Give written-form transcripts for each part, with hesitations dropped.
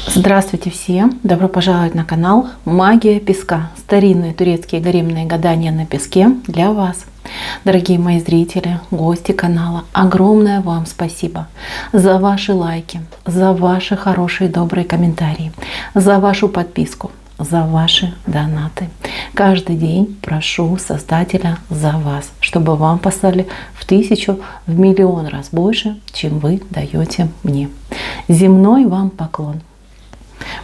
Здравствуйте все! Добро пожаловать на канал Магия Песка. Старинные турецкие гаремные гадания на песке для вас. Дорогие мои зрители, гости канала, огромное вам спасибо за ваши лайки, за ваши хорошие добрые комментарии, за вашу подписку, за ваши донаты. Каждый день прошу Создателя за вас, чтобы вам послали в 1000, в миллион раз больше, чем вы даете мне. Земной вам поклон.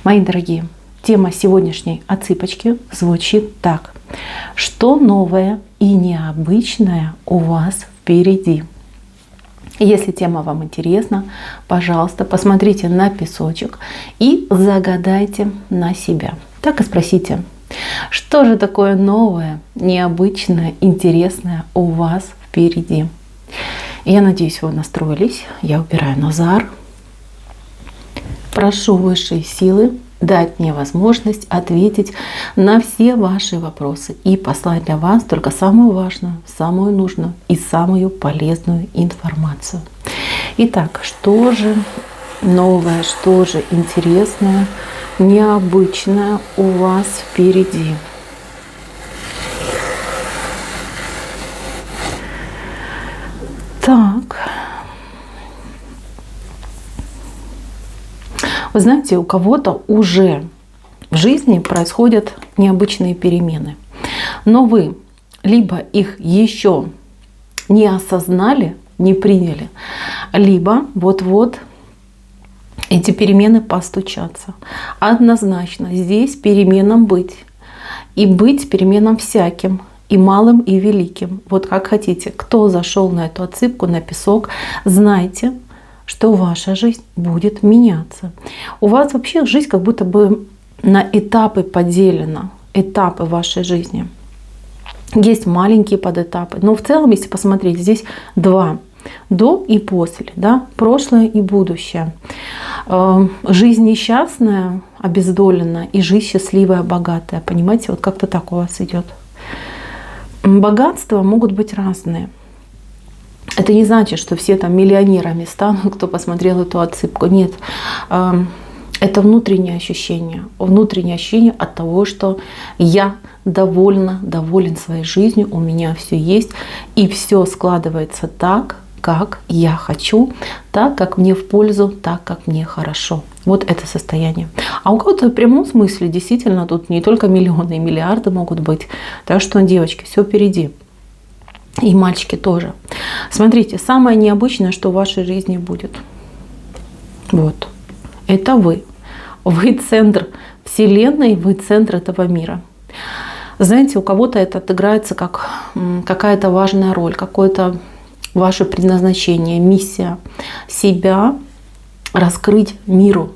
Мои дорогие, тема сегодняшней отсыпочки звучит так. Что новое и необычное у вас впереди? Если тема вам интересна, пожалуйста, посмотрите на песочек и загадайте на себя. Так и спросите, что же такое новое, необычное, интересное у вас впереди? Я надеюсь, вы настроились. Я убираю Назар. Прошу высшие силы дать мне возможность ответить на все ваши вопросы и послать для вас только самую важную, самую нужную и самую полезную информацию. Итак, что же новое, что же интересное, необычное у вас впереди? Так. Вы знаете, у кого-то уже в жизни происходят необычные перемены, но вы либо их еще не осознали, не приняли, либо вот-вот эти перемены постучатся. Однозначно здесь переменам быть. И быть переменам всяким, и малым, и великим. Вот как хотите. Кто зашел на эту отсыпку, на песок, знайте, что ваша жизнь будет меняться. У вас вообще жизнь как будто бы на этапы поделена, этапы вашей жизни. Есть маленькие подэтапы, но в целом, если посмотреть, здесь два. До и после, да? Прошлое и будущее. Жизнь несчастная, обездоленная, и жизнь счастливая, богатая. Понимаете, вот как-то так у вас идет. Богатства могут быть разные. Это не значит, что все там миллионерами станут, кто посмотрел эту отсыпку. Нет, это внутреннее ощущение от того, что я доволен своей жизнью, у меня все есть, и все складывается так, как я хочу, так, как мне в пользу, так, как мне хорошо. Вот это состояние. А у кого-то в прямом смысле действительно тут не только миллионы и миллиарды могут быть. Так что, девочки, все впереди. И мальчики тоже. Смотрите, самое необычное, что в вашей жизни будет. Вот. Это вы. Вы центр Вселенной, вы центр этого мира. Знаете, у кого-то это отыграется как какая-то важная роль, какое-то ваше предназначение, миссия. Себя раскрыть миру,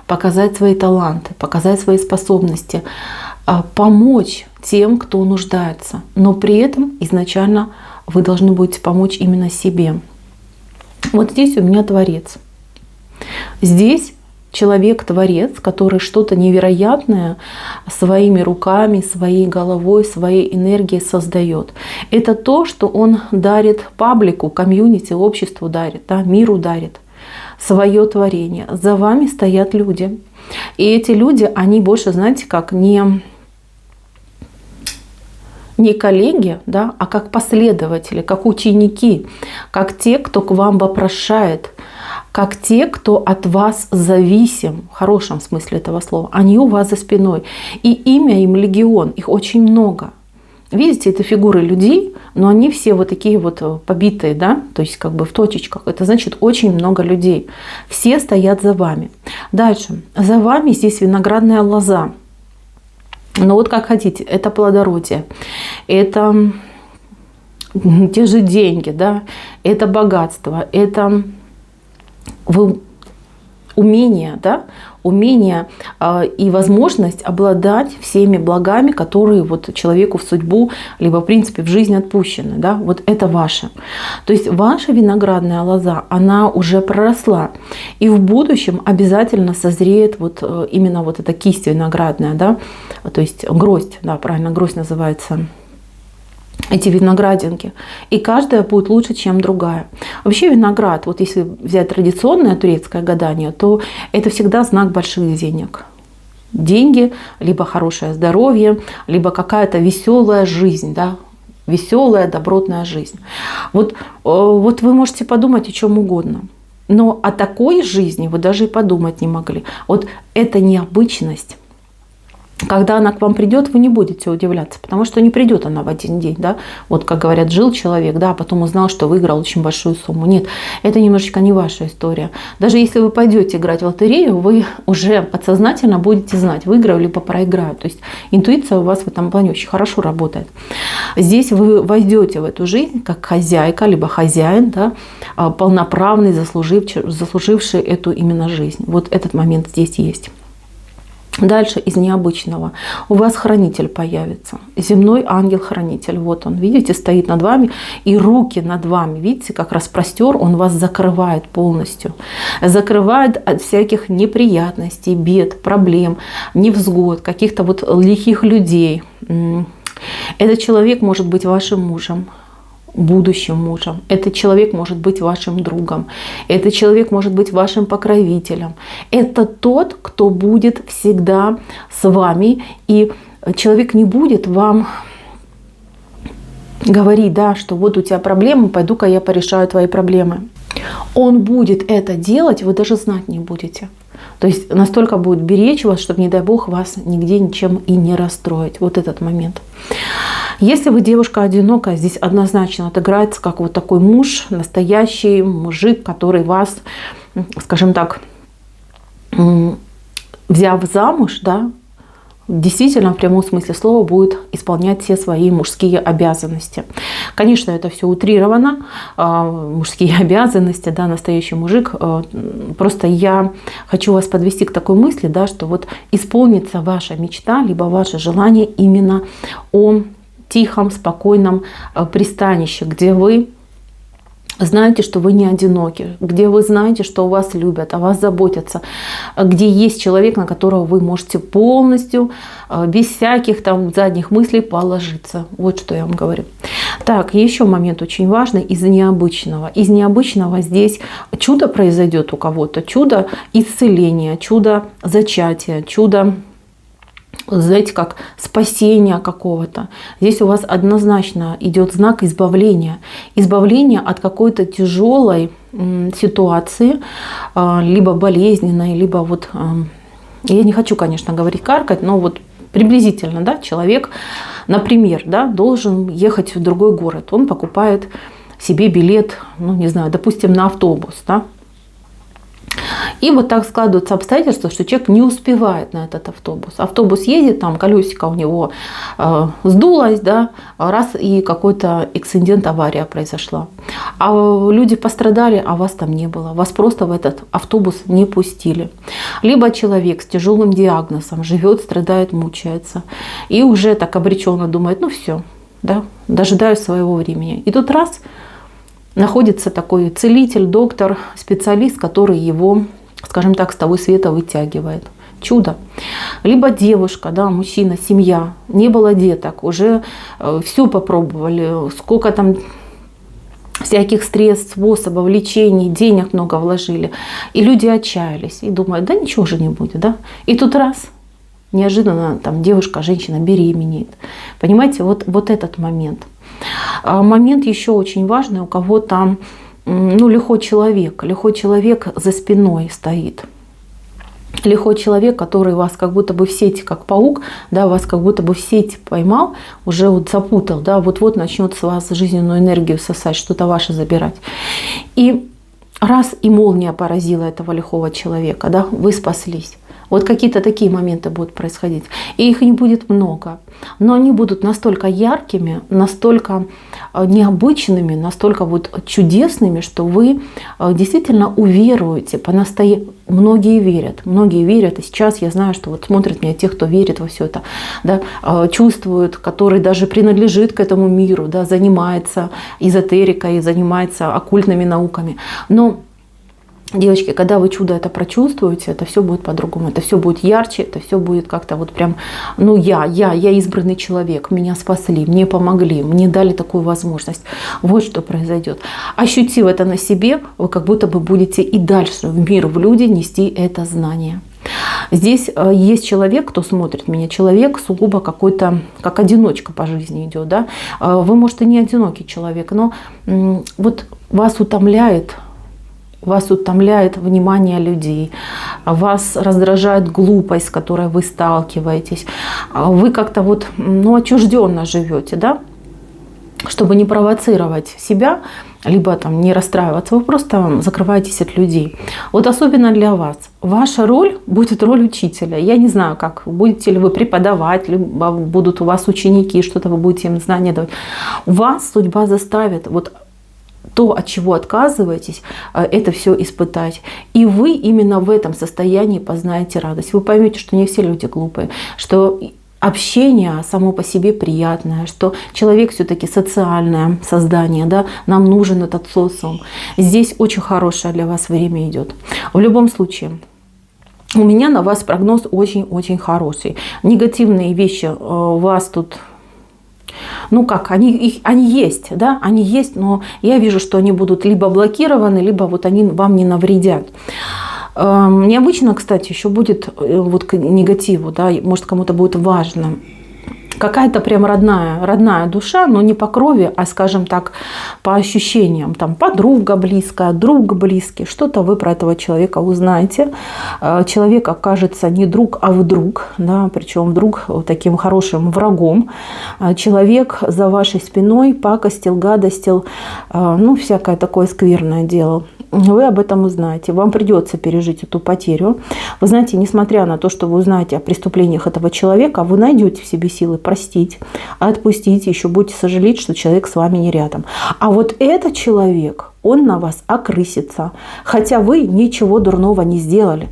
показать свои таланты, показать свои способности, помочь тем, кто нуждается. Но при этом изначально вы должны будете помочь именно себе. Вот здесь у меня творец. Здесь человек-творец, который что-то невероятное своими руками, своей головой, своей энергией создает. Это то, что он дарит паблику, комьюнити, обществу дарит, да, миру дарит. Свое творение. За вами стоят люди. И эти люди, они больше, знаете, как не коллеги, да, а как последователи, как ученики, как те, кто к вам вопрошает, как те, кто от вас зависим, в хорошем смысле этого слова. Они у вас за спиной. И имя им легион, их очень много. Видите, это фигуры людей, но они все вот такие вот побитые, да, то есть как бы в точечках. Это значит очень много людей. Все стоят за вами. Дальше. За вами здесь виноградная лоза. Но вот как хотите, это плодородие, это те же деньги, да, это богатство, это умение, да, умение и возможность обладать всеми благами, которые вот человеку в судьбу, либо в принципе в жизнь отпущены. Да? Вот это ваше. То есть ваша виноградная лоза, она уже проросла. И в будущем обязательно созреет вот именно вот эта кисть виноградная. Да? То есть гроздь, да, правильно, гроздь называется эти виноградинки. И каждая будет лучше, чем другая. Вообще виноград, вот если взять традиционное турецкое гадание, то это всегда знак больших денег. Деньги, либо хорошее здоровье, либо какая-то веселая жизнь, да? Веселая, добротная жизнь. Вот вы можете подумать о чем угодно. Но о такой жизни вы даже и подумать не могли. Вот это необычность. Когда она к вам придет, вы не будете удивляться, потому что не придет она в один день, да, вот как говорят, жил человек, да, а потом узнал, что выиграл очень большую сумму. Нет, это немножечко не ваша история. Даже если вы пойдете играть в лотерею, вы уже подсознательно будете знать, выиграю либо проиграю. То есть интуиция у вас в этом плане очень хорошо работает. Здесь вы войдете в эту жизнь как хозяйка, либо хозяин, да, полноправный, заслуживший эту именно жизнь. Вот этот момент здесь есть. Дальше из необычного. У вас хранитель появится. Земной ангел-хранитель. Вот он, видите, стоит над вами. И руки над вами, видите, как распростер, он вас закрывает полностью. Закрывает от всяких неприятностей, бед, проблем, невзгод, каких-то вот лихих людей. Этот человек может быть вашим мужем, будущим мужем. Этот человек может быть вашим другом. Этот человек может быть вашим покровителем. Это тот, кто будет всегда с вами. И человек не будет вам говорить, да, что вот у тебя проблемы, пойду-ка я порешаю твои проблемы. Он будет это делать, вы даже знать не будете. То есть настолько будет беречь вас, чтобы, не дай бог, вас нигде ничем и не расстроить. Вот этот момент. Если вы девушка одинокая, здесь однозначно отыграется как вот такой муж, настоящий мужик, который вас, скажем так, взяв замуж, да, действительно в прямом смысле слова будет исполнять все свои мужские обязанности. Конечно, это все утрировано, мужские обязанности, да, настоящий мужик. Просто я хочу вас подвести к такой мысли, да, что вот исполнится ваша мечта, либо ваше желание именно о тихом, спокойном пристанище, где вы знаете, что вы не одиноки, где вы знаете, что о вас любят, о вас заботятся, где есть человек, на которого вы можете полностью, без всяких там задних мыслей положиться. Вот что я вам говорю. Так, еще момент очень важный из необычного. Из необычного здесь чудо произойдет у кого-то, чудо исцеления, чудо зачатия, чудо, знаете, как спасения какого-то. Здесь у вас однозначно идет знак избавления. Избавления от какой-то тяжелой ситуации, либо болезненной, либо вот, я не хочу, конечно, говорить каркать, но вот приблизительно, да, человек, например, да, должен ехать в другой город. Он покупает себе билет, ну, не знаю, допустим, на автобус, да. И вот так складываются обстоятельства, что человек не успевает на этот автобус. Автобус едет, там колесико у него сдулось, да, раз и какой-то инцидент, авария произошла. А люди пострадали, а вас там не было. Вас просто в этот автобус не пустили. Либо человек с тяжелым диагнозом живет, страдает, мучается. И уже так обреченно думает, ну все, да, дожидаюсь своего времени. И тут раз находится такой целитель, доктор, специалист, который его, скажем так, с того света вытягивает. Чудо. Либо девушка, да, мужчина, семья, не было деток, уже все попробовали, сколько там всяких средств, способов, лечений, денег много вложили. И люди отчаялись и думают, да ничего же не будет, да. И тут раз, неожиданно там девушка, женщина беременеет. Понимаете, вот этот момент. Момент еще очень важный, у кого там, ну, лихой человек за спиной стоит. Лихой человек, который вас как будто бы в сети, как паук, да, вас как будто бы в сети поймал, уже вот запутал, да, вот-вот начнет с вас жизненную энергию сосать, что-то ваше забирать. И раз и молния поразила этого лихого человека, да, вы спаслись. Вот какие-то такие моменты будут происходить. И их не будет много. Но они будут настолько яркими, настолько необычными, настолько вот чудесными, что вы действительно уверуете. Многие верят. И сейчас я знаю, что вот смотрят меня те, кто верит во все это, да, чувствуют, который даже принадлежит к этому миру, да, занимается эзотерикой, занимается оккультными науками. Но Девочки, когда вы чудо это прочувствуете, это все будет по-другому, это все будет ярче, это все будет как-то вот прям, ну я избранный человек, меня спасли, мне помогли, мне дали такую возможность. Вот что произойдет. Ощутив это на себе, вы как будто бы будете и дальше в мир, в люди нести это знание. Здесь есть человек, кто смотрит меня, человек сугубо какой-то, как одиночка по жизни идет, да. Вы, может, и не одинокий человек, но вот вас утомляет внимание людей, вас раздражает глупость, с которой вы сталкиваетесь. Вы как-то вот, отчужденно живете, да? Чтобы не провоцировать себя, либо там не расстраиваться, вы просто закрываетесь от людей. Вот особенно для вас. Ваша роль будет роль учителя. Я не знаю, как будете ли вы преподавать, либо будут у вас ученики, что-то вы будете им знания давать. Вас судьба заставит вот то, от чего отказываетесь, это все испытать. И вы именно в этом состоянии познаете радость. Вы поймете, что не все люди глупые, что общение само по себе приятное, что человек все-таки социальное создание, да, нам нужен этот социум. Здесь очень хорошее для вас время идет. В любом случае, у меня на вас прогноз очень-очень хороший. Негативные вещи у вас тут, они есть, да, они есть, но я вижу, что они будут либо блокированы, либо вот они вам не навредят. Необычно, кстати, еще будет вот к негативу, да, может, кому-то будет важно. Какая-то прям родная душа, но не по крови, а, скажем так, по ощущениям. Там подруга близкая, друг близкий. Что-то вы про этого человека узнаете. Человек окажется не друг, а вдруг. Да, причем вдруг таким хорошим врагом. Человек за вашей спиной пакостил, гадостил. Всякое такое скверное делал. Вы об этом узнаете. Вам придется пережить эту потерю. Вы знаете, несмотря на то, что вы узнаете о преступлениях этого человека, вы найдете в себе силы простить, отпустить, еще будете сожалеть, что человек с вами не рядом. А вот этот человек, он на вас окрысится, хотя вы ничего дурного не сделали.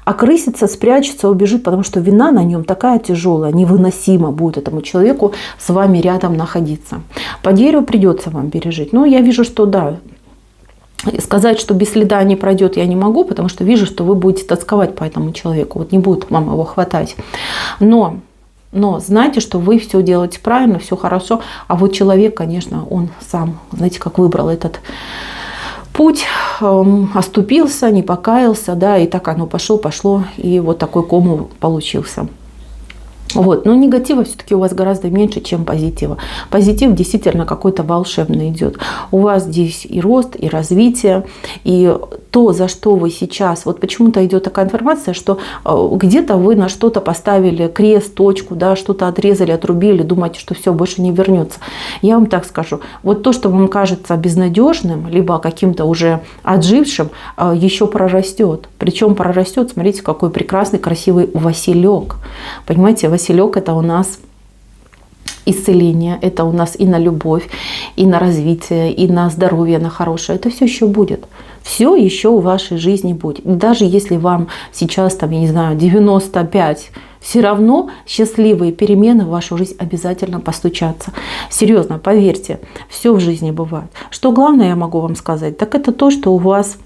Окрысится, спрячется, убежит, потому что вина на нем такая тяжелая, невыносимо будет этому человеку с вами рядом находиться. Потерю придется вам пережить. Я вижу, что да. Сказать, что без следа не пройдет, я не могу, потому что вижу, что вы будете тосковать по этому человеку. Вот не будет вам его хватать. Но знайте, что вы все делаете правильно, все хорошо. А вот человек, конечно, он сам, знаете, как выбрал этот путь, оступился, не покаялся, да, и так оно пошло, и вот такой ком получился. Вот. Но негатива все-таки у вас гораздо меньше, чем позитива. Позитив действительно какой-то волшебный идет. У вас здесь и рост, и развитие, и то, за что вы сейчас... Вот почему-то идет такая информация, что где-то вы на что-то поставили крест, точку, да, что-то отрезали, отрубили, думаете, что все, больше не вернется. Я вам так скажу. Вот то, что вам кажется безнадежным, либо каким-то уже отжившим, еще прорастет. Причем прорастет, смотрите, какой прекрасный, красивый василек. Понимаете, василек — это у нас исцеление, это у нас и на любовь, и на развитие, и на здоровье, на хорошее. Это все еще будет. Все еще в вашей жизни будет. Даже если вам сейчас, там, я не знаю, 95, все равно счастливые перемены в вашу жизнь обязательно постучатся. Серьезно, поверьте, все в жизни бывает. Что главное я могу вам сказать, так это то, что у вас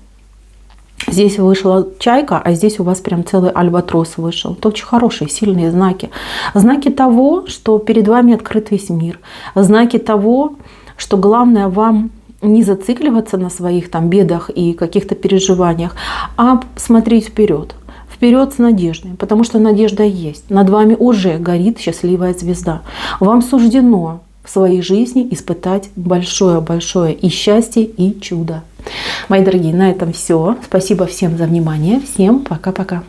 здесь вышла чайка, а здесь у вас прям целый альбатрос вышел. Это очень хорошие, сильные знаки. Знаки того, что перед вами открыт весь мир. Знаки того, что главное вам не зацикливаться на своих там бедах и каких-то переживаниях, а смотреть вперед. Вперед с надеждой, потому что надежда есть. Над вами уже горит счастливая звезда. Вам суждено в своей жизни испытать большое-большое и счастье, и чудо. Мои дорогие, на этом все. Спасибо всем за внимание. Всем пока-пока.